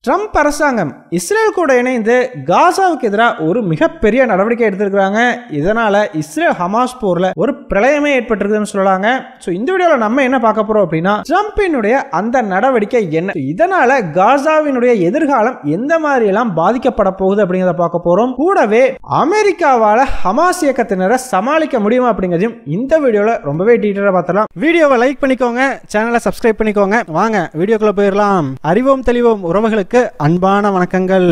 Trump அரசாங்கம் Israel கூட இணைந்து காசாவுக்கு எதிராக ஒரு மிகப்பெரிய நடவடிக்கை எடுத்திருக்கிறாங்க. இதனால இஸ்ரேல் ஹமாஸ் போர்ல ஒரு பிரளயமே ஏற்பட்டிருக்குதுன்னு சொல்லலாங்க. சோ இந்த வீடியோல நம்ம என்ன பார்க்க போறோம் அப்படின்னா, ட்ரம்பினுடைய அந்த நடவடிக்கை என்ன, இதனால காசாவினுடைய எதிர்காலம் எந்த மாதிரி எல்லாம் பாதிக்கப்பட போகுது அப்படிங்கறத பார்க்க போறோம். கூடவே அமெரிக்காவால ஹமாஸ் இயக்கத்தினரை சமாளிக்க முடியுமா அப்படிங்கறதையும் இந்த வீடியோல ரொம்பவே டீடைலா பார்த்தலாம். வீடியோவை லைக் பண்ணிக்கோங்க, சேனலை சப்ஸ்கிரைப் பண்ணிக்கோங்க. வாங்க வீடியோக்குள்ள போயிடலாம். அறிவோம் தெளிவோம் உறவுகளுக்கு அன்பான வணக்கங்கள்.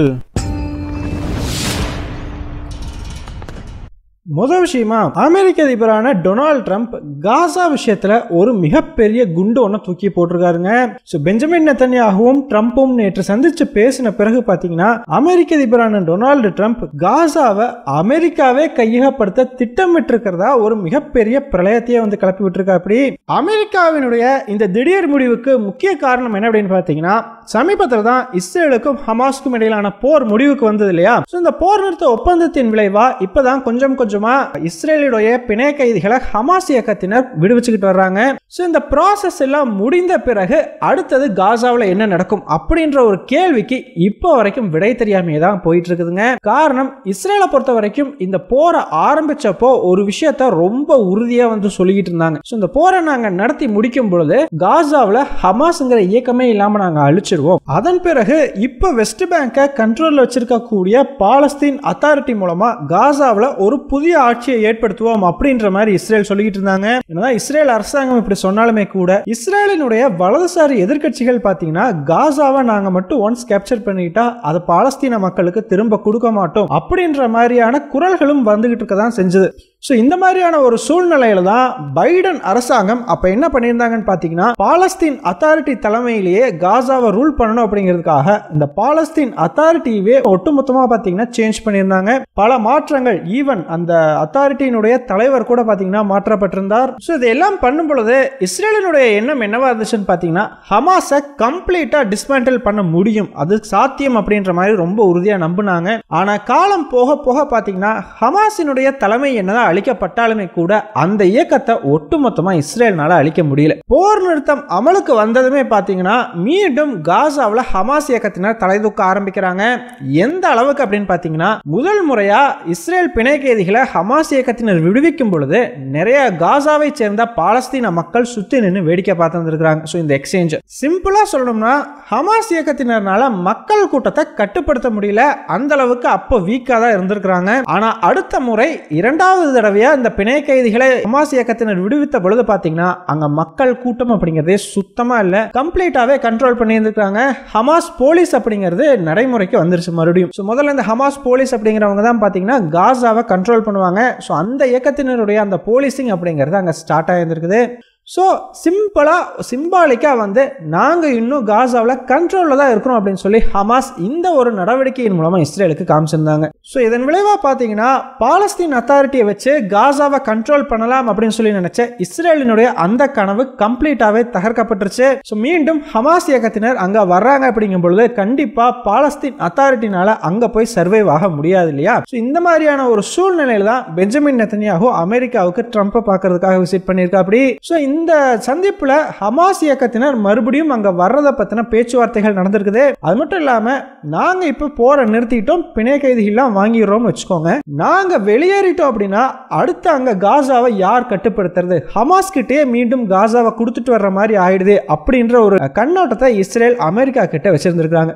முதல் விஷயமா, அமெரிக்க அதிபரான டொனால்ட் ட்ரம்ப் காசா விஷயத்துல ஒரு மிகப்பெரிய குண்டு ஒன்று தூக்கி போட்டிருக்காருங்க. பெஞ்சமின் நெத்தன்யாகுவும் ட்ரம்ப்பும் நேற்று சந்திச்சு பேசின பிறகு பாத்தீங்கன்னா, அமெரிக்க அதிபரான டொனால்டு ட்ரம்ப் காசாவை அமெரிக்காவே கையகப்படுத்த திட்டமிட்டு இருக்கிறதா ஒரு மிகப்பெரிய பிரளயத்தையே வந்து கிளப்பி விட்டுருக்கா. அப்படி அமெரிக்காவினுடைய இந்த திடீர் முடிவுக்கு முக்கிய காரணம் என்ன அப்படின்னு பாத்தீங்கன்னா, சமீபத்தில் தான் இஸ்ரேலுக்கும் ஹமாஸ்க்கும் இடையிலான போர் முடிவுக்கு வந்தது இல்லையா. இந்த போர் நிறுத்த ஒப்பந்தத்தின் விளைவா இப்பதான் கொஞ்சம் கொஞ்சமா இஸ்ரேலுடைய பிணை கைதிகளை ஹமாஸ் இயக்கத்தினர் விடுவிச்சுக்கிட்டு வர்றாங்க. இந்த ப்ராசஸ் எல்லாம் முடிந்த பிறகு அடுத்தது காசாவில் என்ன நடக்கும் அப்படின்ற ஒரு கேள்விக்கு இப்போ வரைக்கும் விடை தெரியாமே தான் போயிட்டு இருக்குதுங்க. காரணம், இஸ்ரேலை பொறுத்த வரைக்கும் இந்த போரை ஆரம்பிச்சப்போ ஒரு விஷயத்த ரொம்ப உறுதியா வந்து சொல்லிக்கிட்டு இருந்தாங்க. இந்த போரை நாங்க நடத்தி முடிக்கும் பொழுது காசாவில் ஹமாஸ்ங்கிற இயக்கமே இல்லாம நாங்க அழிச்சிருவோம். அதன் பிறகு இப்ப வெஸ்ட் பேங்கை கண்ட்ரோல்ல வச்சிருக்கக்கூடிய பாலஸ்தீன் அத்தாரிட்டி மூலமா காசாவில் ஒரு புதிய ஆட்சியை ஏற்படுத்துவோம் அப்படின்ற மாதிரி இஸ்ரேல் சொல்லிட்டு இருந்தாங்க. என்னதான் இஸ்ரேல் அரசாங்கம் இப்படி சொன்னாலுமே கூட இஸ்ரேலினுடைய வலதுசாரி எதிர்க்கட்சிகள் பாத்தீங்கன்னா, காசாவை நாங்க மட்டும் ஒன்ஸ் கேப்சர் பண்ணிட்டா அது பாலஸ்தீன மக்களுக்கு திரும்ப கொடுக்க மாட்டோம் அப்படின்ற மாதிரியான குரல்களும் வந்துகிட்டு இருக்கதான் செஞ்சது. இந்த மாதிரியான ஒரு சூழ்நிலையில தான் பைடன் அரசாங்கம் அப்ப என்ன பண்ணியிருந்தாங்கன்னு பாத்தீங்கன்னா, பாலஸ்தீன் அத்தாரிட்டி தலைமையிலேயே காசாவை ரூல் பண்ணணும் அப்படிங்கிறதுக்காக இந்த பாலஸ்தீன் அத்தாரிட்டியே ஒட்டுமொத்தமா பாத்தீங்கன்னா சேஞ்ச் பண்ணியிருந்தாங்க. பல மாற்றங்கள், ஈவன் அந்த அத்தாரிட்டியினுடைய தலைவர் கூட பாத்தீங்கன்னா மாற்றப்பட்டிருந்தார். இதெல்லாம் பண்ணும் பொழுது இஸ்ரேலினுடைய எண்ணம் என்னவா இருந்துச்சுன்னு பாத்தீங்கன்னா, ஹமாஸை கம்ப்ளீட்டா டிஸ்மேண்டில் பண்ண முடியும், அது சாத்தியம் அப்படின்ற மாதிரி ரொம்ப உறுதியா நம்பினாங்க. ஆனா காலம் போக போக பாத்தீங்கன்னா, ஹமாஸினுடைய தலைமை என்னதான் அழிக்கப்பட்டாலுமே கூட அந்த இயக்கத்தை ஒட்டுமொத்தமா இஸ்ரேல்னால அழிக்க முடியல. போர் நிறுத்தம் அமலுக்கு வந்ததுமே பாத்தீங்கன்னா, மீண்டும் காசாவில் ஹமாஸ் இயக்கத்தினர் தலை தூக்க ஆரம்பிக்கிறாங்க. எந்த அளவுக்கு அப்படின்னு பாத்தீங்கன்னா, முதல் முறையா இஸ்ரேல் பிணை கைதிகளை ஹமாஸ் இயக்கத்தினர் விடுவிக்கும் பொழுது நிறைய காசாவை சேர்ந்த பாலஸ்தீன மக்கள் சுத்தி நின்று வேடிக்கை பார்த்து வந்திருக்காங்க. இந்த எக்ஸ்சேஞ்ச் சிம்பிளா சொல்லணும்னா, ஹமாஸ் இயக்கத்தினரால மக்கள் கூட்டத்தை கட்டுப்படுத்த முடியல, அந்த அளவுக்கு அப்போ வீக்கா தான் இருந்திருக்காங்க. ஆனா அடுத்த முறை இரண்டாவது தடவையா இந்த பிணை கைதிகளை ஹமாஸ் இயக்கத்தினர் விடுவித்த பொழுது பாத்தீங்கன்னா, அங்க மக்கள் கூட்டம் அப்படிங்கறதே சுத்தமா இல்ல, கம்ப்ளீட்டாவே கண்ட்ரோல் பண்ணி இருந்திருக்காங்க. ஹமாஸ் போலீஸ் அப்படிங்கிறது நடைமுறைக்கு வந்துருச்சு மறுபடியும். முதல்ல இந்த ஹமாஸ் போலீஸ் அப்படிங்கிறவங்க தான் பாத்தீங்கன்னா காசாவை கண்ட்ரோல் பண்ணுவாங்க. அந்த இயக்கத்தினருடைய அந்த போலீசிங் அப்படிங்கிறது அங்க ஸ்டார்ட் ஆயிருந்திருக்குது. சிம்பிளா சிம்பாலிக்கா வந்து நாங்க இன்னும் காசாவில் கண்ட்ரோல்ல தான் இருக்கிறோம் அப்படின்னு சொல்லி ஹமாஸ் இந்த ஒரு நடவடிக்கையின் மூலமா இஸ்ரேலுக்கு காமிச்சிருந்தாங்க. இதன் விளைவா பாத்தீங்கன்னா, பாலஸ்தீன் அத்தாரிட்டியை வச்சு காசாவை கண்ட்ரோல் பண்ணலாம் அப்படின்னு சொல்லி நினைச்ச இஸ்ரேலினுடைய அந்த கனவு கம்ப்ளீட்டாவே தகர்க்கப்பட்டுருச்சு. மீண்டும் ஹமாஸ் இயக்கத்தினர் அங்க வர்றாங்க அப்படிங்கும் பொழுது கண்டிப்பா பாலஸ்தீன் அத்தாரிட்டினால அங்க போய் சர்வைவ் ஆக முடியாது இல்லையா. இந்த மாதிரியான ஒரு சூழ்நிலையில தான் பெஞ்சமின் நெத்தன்யாகு அமெரிக்காவுக்கு ட்ரம்ப்பை பார்க்கறதுக்காக விசிட் பண்ணியிருக்கா. அப்படி இந்த சந்திப்புல ஹமாஸ் இயக்கத்தினர் மறுபடியும் அங்க வர்றத பத்தின பேச்சுவார்த்தைகள் நடந்திருக்குது. அது மட்டும் இல்லாம, நாங்க இப்ப போரை நிறுத்திட்டோம், பிணை கைதிகள் வாங்கிடுறோம் வச்சுக்கோங்க, நாங்க வெளியேறிட்டோம் அப்படின்னா அடுத்து அங்க காசாவை யார் கட்டுப்படுத்துறது, ஹமாஸ் கிட்டே மீண்டும் காசாவை கொடுத்துட்டு வர்ற மாதிரி ஆயிடுது அப்படின்ற ஒரு கண்ணோட்டத்தை இஸ்ரேல் அமெரிக்கா கிட்ட வச்சிருந்திருக்காங்க.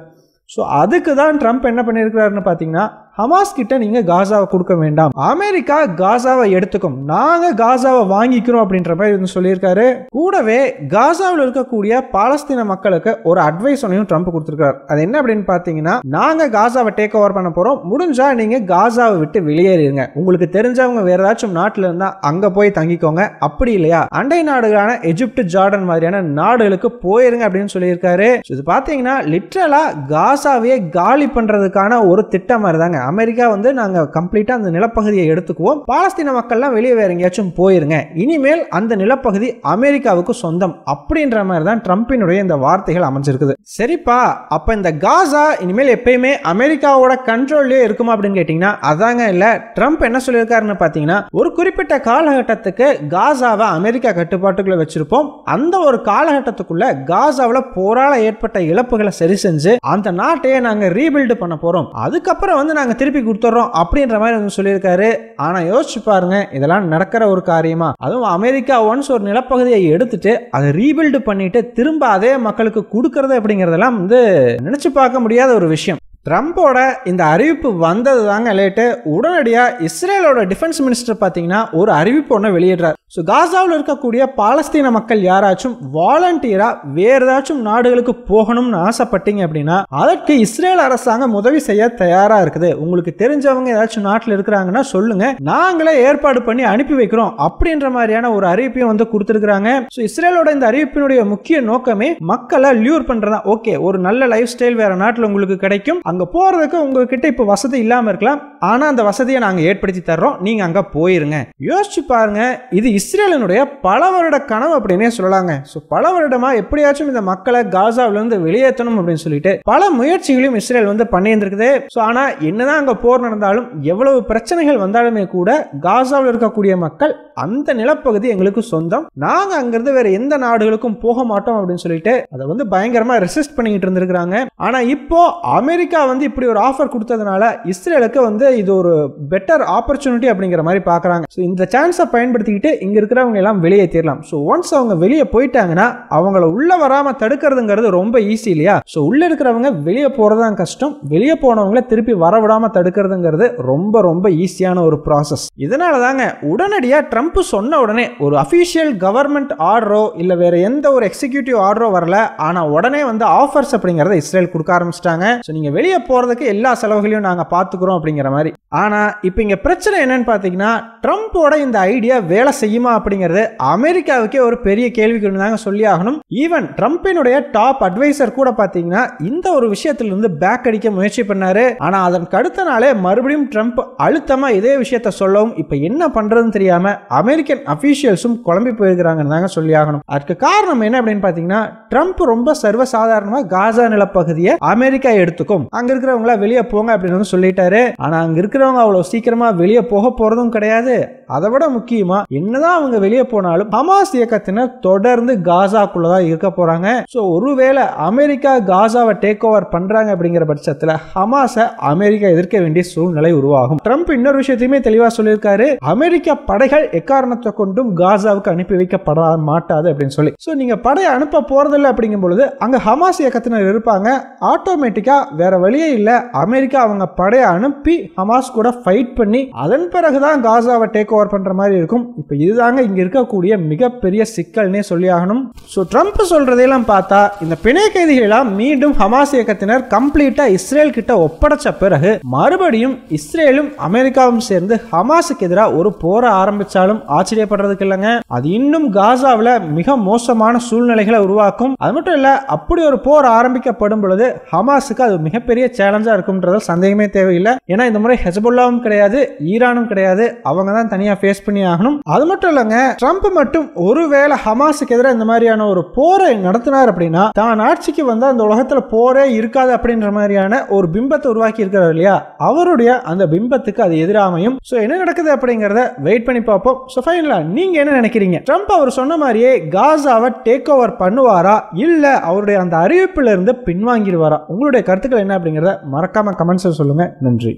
அதுக்கு தான் ட்ரம்ப் என்ன பண்ணிருக்கிறாருன்னு பாத்தீங்கன்னா, ஹமாஸ் கிட்ட நீங்க காசாவை கொடுக்க வேண்டாம், அமெரிக்கா காசாவை எடுத்துக்கும், நாங்க காசாவை வாங்கிக்கிறோம் அப்படின்ற மாதிரி சொல்லியிருக்காரு. கூடவே காசாவில் இருக்கக்கூடிய பாலஸ்தீன மக்களுக்கு ஒரு அட்வைஸ் ஒன்னையும் ட்ரம்ப் கொடுத்திருக்காரு. அது என்ன அப்படின்னு பாத்தீங்கன்னா, நாங்க காசாவை டேக் ஓவர் பண்ண போறோம், முடிஞ்சா நீங்க காசாவை விட்டு வெளியேறிடுங்க, உங்களுக்கு தெரிஞ்சவங்க வேற ஏதாச்சும் நாட்டுல இருந்தா அங்க போய் தங்கிக்கோங்க, அப்படி இல்லையா அண்டை நாடுகளான எஜிப்ட், ஜார்டன் மாதிரியான நாடுகளுக்கு போயிருங்க அப்படின்னு சொல்லியிருக்காரு. இது பாத்தீங்கன்னா லிட்டரலா காசாவையே காலி பண்றதுக்கான ஒரு திட்டம் மாதிரி தாங்க. அமெரிக்கா வந்து நாங்க கம்ப்ளீட்டா அந்த நிலப்பகுதியை எடுத்துக்குவோம், பாலஸ்தீன மக்கள்லாம் வெளியே வேற எங்கேயாச்சும் போயிருங்க, இனிமேல் அந்த நிலப்பகுதி அமெரிக்காவுக்கு சொந்தம் அப்படின்ற மாதிரி தான் ட்ரம்பினுடைய இந்த வார்த்தைகள் அமைஞ்சிருக்குது. சரிப்பா, அப்ப இந்த காசா இனிமேல் எப்பயுமே அமெரிக்காவோட கண்ட்ரோல்லே இருக்குமா அப்படின்னு கேட்டீங்கன்னா அதாங்க இல்ல. ட்ரம்ப் என்ன சொல்லியிருக்காருன்னு பாத்தீங்கன்னா, ஒரு குறிப்பிட்ட காலகட்டத்துக்கு காசாவை அமெரிக்கா கட்டுப்பாட்டுக்குள்ள வச்சிருப்போம், அந்த ஒரு காலகட்டத்துக்குள்ள காசாவில் போரால ஏற்பட்ட இழப்புகளை சரி செஞ்சு அந்த நாட்டையே நாங்க ரீபில்ட் பண்ண போறோம், அதுக்கப்புறம் வந்து நாங்க திருப்பி கொடுத்துறோம் அப்படின்ற மாதிரி வந்து சொல்லியிருக்காரு. ஆனா யோசிச்சு பாருங்க, இதெல்லாம் நடக்கிற ஒரு காரியமா? அதுவும் அமெரிக்கா ஒன்ஸ் ஒரு நிலப்பகுதியை எடுத்துட்டு அதை ரீபில்ட் பண்ணிட்டு திரும்ப அதே மக்களுக்கு கொடுக்கறது அப்படிங்கறதெல்லாம் வந்து நினைச்சு பார்க்க முடியாத ஒரு விஷயம். ட்ரம்போட இந்த அறிவிப்பு வந்தது தாங்க லேட்டு. உடனடியாக இஸ்ரேலோட டிஃபென்ஸ் மினிஸ்டர் பார்த்தீங்கன்னா ஒரு அறிவிப்பு ஒன்று வெளியிடுறார். ஸோ காசாவில் இருக்கக்கூடிய பாலஸ்தீன மக்கள் யாராச்சும் வாலண்டியராக வேறு ஏதாச்சும் நாடுகளுக்கு போகணும்னு ஆசைப்பட்டீங்க அப்படின்னா அதற்கு இஸ்ரேல் அரசாங்கம் உதவி செய்ய தயாராக இருக்குது. உங்களுக்கு தெரிஞ்சவங்க ஏதாச்சும் நாட்டில் இருக்கிறாங்கன்னா சொல்லுங்க, நாங்களே ஏற்பாடு பண்ணி அனுப்பி வைக்கிறோம் அப்படின்ற மாதிரியான ஒரு அறிவிப்பையும் வந்து கொடுத்துருக்காங்க. ஸோ இஸ்ரேலோட இந்த அறிவிப்பினுடைய முக்கிய நோக்கமே மக்களை லியூர் பண்றதா. ஓகே, ஒரு நல்ல லைஃப் ஸ்டைல் வேற நாட்டில் உங்களுக்கு கிடைக்கும், அங்க போறதுக்கு உங்ககிட்ட இப்ப வசதி இல்லாம இருக்கலாம், ஆனா அந்த வசதியை நாங்க ஏற்படுத்தி தர்றோம், நீங்க அங்க போயிருங்க. யோசிச்சு பாருங்க, இது இஸ்ரேலினுடைய பல வருட கனவு அப்படின்னே சொல்லலாங்க. சோ பல வருடமா எப்படியாச்சும் இந்த மக்களை காசாவில இருந்து வெளியேற்றணும் அப்படின்னு சொல்லிட்டு பல முயற்சிகளையும் இஸ்ரேல் வந்து பண்ணி இருந்திருக்குது. சோ ஆனா என்னதான் அங்க போர் நடந்தாலும் எவ்வளவு பிரச்சனைகள் வந்தாலுமே கூட காசாவில் இருக்கக்கூடிய மக்கள் அந்த நிலப்பகுதி எங்களுக்கு சொந்தம், நாங்க அங்கிருந்து வேற எந்த நாடுகளுக்கும் போக மாட்டோம் அப்படின்னு சொல்லிட்டு அதை வந்து பயங்கரமா ரெசிஸ்ட் பண்ணிட்டு இருந்திருக்காங்க. ஆனா இப்போ அமெரிக்கா வந்து இப்படி ஒரு ஆஃபர் கொடுத்ததுனால இஸ்ரேலுக்கு வந்து இது ஒரு பெட்டர் ஆப்பர்ச்சுனிட்டி அப்படிங்கிற மாதிரி பாக்குறாங்க. இந்த சான்ஸை பயன்படுத்திக்கிட்டு இங்க இருக்கிறவங்க எல்லாம் வெளியேற்றிடலாம். ஸோ ஒன்ஸ் அவங்க வெளியே போயிட்டாங்கன்னா அவங்கள உள்ள வராம தடுக்கிறதுங்கிறது ரொம்ப ஈஸி இல்லையா? ஸோ உள்ள இருக்கிறவங்க வெளியே போறதுதான் கஷ்டம், வெளியே போனவங்களை திருப்பி வரவிடாம தடுக்கிறதுங்கிறது ரொம்ப ரொம்ப ஈஸியான ஒரு ப்ராசஸ். இதனால தாங்க உடனடியாக ட்ரம்ப் சொன்ன உடனே ஒரு அபிஷியல் கவர்மெண்ட் ஆர்டரோ இல்ல வேற எந்த ஒரு எக்ஸிக்யூட்டிவ் ஆர்டரோ வரல, ஆனா உடனே வந்து ஆஃபர்ஸ் அப்படிங்கறத இஸ்ரேல் கொடுக்க ஆரம்பிச்சிட்டாங்க. ஸோ நீங்க வெளியே போறதுக்கு எல்லா செலவுகளையும் நாங்க பாத்துக்கிறோம் அப்படிங்கிற மாதிரி. ஆனா இப்ப இங்க பிரச்சனை என்னன்னு பாத்தீங்கன்னா, ட்ரம்போட இந்த ஐடியா வேலை செய்யுமா அப்படிங்கிறது அமெரிக்காவுக்கே ஒரு பெரிய கேள்விக்குறி தாங்க சொல்லி ஆகணும். ஈவன் ட்ரம்பினுடைய டாப் அட்வைசர் கூட பாத்தீங்கன்னா இந்த ஒரு விஷயத்திலிருந்து பேக் அடிக்க முயற்சி பண்ணாரு. ஆனா அதற்கு அடுத்த நாளே மறுபடியும் ட்ரம்ப் அழுத்தமா இதே விஷயத்தை சொல்லவும் இப்ப என்ன பண்றதுன்னு தெரியாம அமெரிக்கன் அபிஷியல்ஸும் குழம்பி போயிருக்கிறாங்கன்னு தாங்க சொல்லி ஆகணும். அதுக்கு காரணம் என்ன அப்படின்னு பாத்தீங்கன்னா, ட்ரம்ப் ரொம்ப சர்வசாதாரணமா காசா நிலப்பகுதியை அமெரிக்கா எடுத்துக்கும், அங்க இருக்கிறவங்கள வெளியே போங்க அப்படின்னு சொல்லிட்டாரு. ஆனா அங்க இருக்கிறவங்க அவ்வளவு சீக்கிரமா வெளியே போக போறதும் கிடையாது. அதை விட முக்கியமா என்னதான் அவங்க வெளியே போனாலும் ஹமாஸ் இயக்கத்தினர் தொடர்ந்து காசாக்குள்ளதான் இருக்க போறாங்க. சோ ஒருவேளை அமெரிக்கா காசாவை டேக் ஓவர் பண்றாங்க அப்படிங்கிற பட்சத்துல ஹமாஸை அமெரிக்கா எதிர்க்க வேண்டிய சூழ்நிலை உருவாகும். ட்ரம்ப் இன்னொரு விஷயத்தையுமே தெளிவா சொல்லியிருக்காரு, அமெரிக்கா படைகள் எக்காரணத்தை கொண்டும் காசாவுக்கு அனுப்பி வைக்கப்பட மாட்டாது அப்படின்னு சொல்லி. சோ நீங்க படையை அனுப்ப போறதில்லை அப்படிங்கும் பொழுது அங்க ஹமாஸ் இயக்கத்தினர் இருப்பாங்க, ஆட்டோமேட்டிக்கா வேற வழியே இல்ல அமெரிக்கா அவங்க படையை அனுப்பி ஹமாஸ் கூட ஃபைட் பண்ணி அதன் பிறகுதான் காசாவை டேக் ஓவர் பண்ற மாதிரி இருக்கும். இப்ப இதுதாங்க இங்க இருக்கக்கூடிய மிகப்பெரிய சிக்கல்னே சொல்லி ஆகணும். சோ ட்ரம்ப் சொல்றதெல்லாம் பார்த்தா இந்த பிணை கைதிகளெல்லாம் மீண்டும் ஹமாஸ் இயக்கத்தினர் கம்ப்ளீட்டா இஸ்ரேல் கிட்ட ஒப்படைச்ச பிறகு மறுபடியும் இஸ்ரேலும் அமெரிக்காவும் சேர்ந்து ஹமாஸுக்கு எதிராக ஒரு போரை ஆரம்பிச்சாலும் ஆச்சரியப்படுறதுக்கு இல்லைங்க. அது இன்னும் காசாவில் மிக மோசமான சூழ்நிலைகளை உருவாக்கும். அது மட்டும் இல்ல, அப்படி ஒரு போர் ஆரம்பிக்கப்படும் பொழுது ஹமாஸுக்கு அது மிகப்பெரிய சேலஞ்சா இருக்கும்ன்றது சந்தேகமே தேவையில்லை. ஏன்னா இந்த முறை ஹெஸ்புல்லாவும் கிடையாது, ஈரானும் கிடையாது, அவங்க தான் தனியா ஃபேஸ் பண்ணி ஆகணும். அது மட்டும் இல்லங்க, ட்ரம்ப் மட்டும் ஒருவேளை ஹமாஸுக்கு எதிராக இந்த மாதிரியான ஒரு போரை நடத்தினார் அப்படின்னா தான் ஆட்சிக்கு வந்து அந்த உலகத்துல போரே இருக்காது அப்படின்ற மாதிரியான ஒரு பிம்பத்தை உருவாக்கி இருக்கிறார் இல்லையா, அவருடைய அந்த பிம்பத்துக்கு அது எதிராமையும். சோ என்ன நடக்குது அப்படிங்கறத வெயிட் பண்ணி பார்ப்போம். சோ ஃபைனலா நீங்க என்ன நினைக்கிறீங்க? ட்ரம்ப் அவர் சொன்ன மாதிரியே காசாவை டேக் ஓவர் பண்ணுவாரா இல்ல அவருடைய அந்த அறிவிப்புல இருந்து பின்வாங்கிடுவாரா? உங்களுடைய கருத்துக்கள் என்ன அப்படிங்கறத மறக்காம கமெண்ட்ஸ்ல சொல்லுங்க. நன்றி.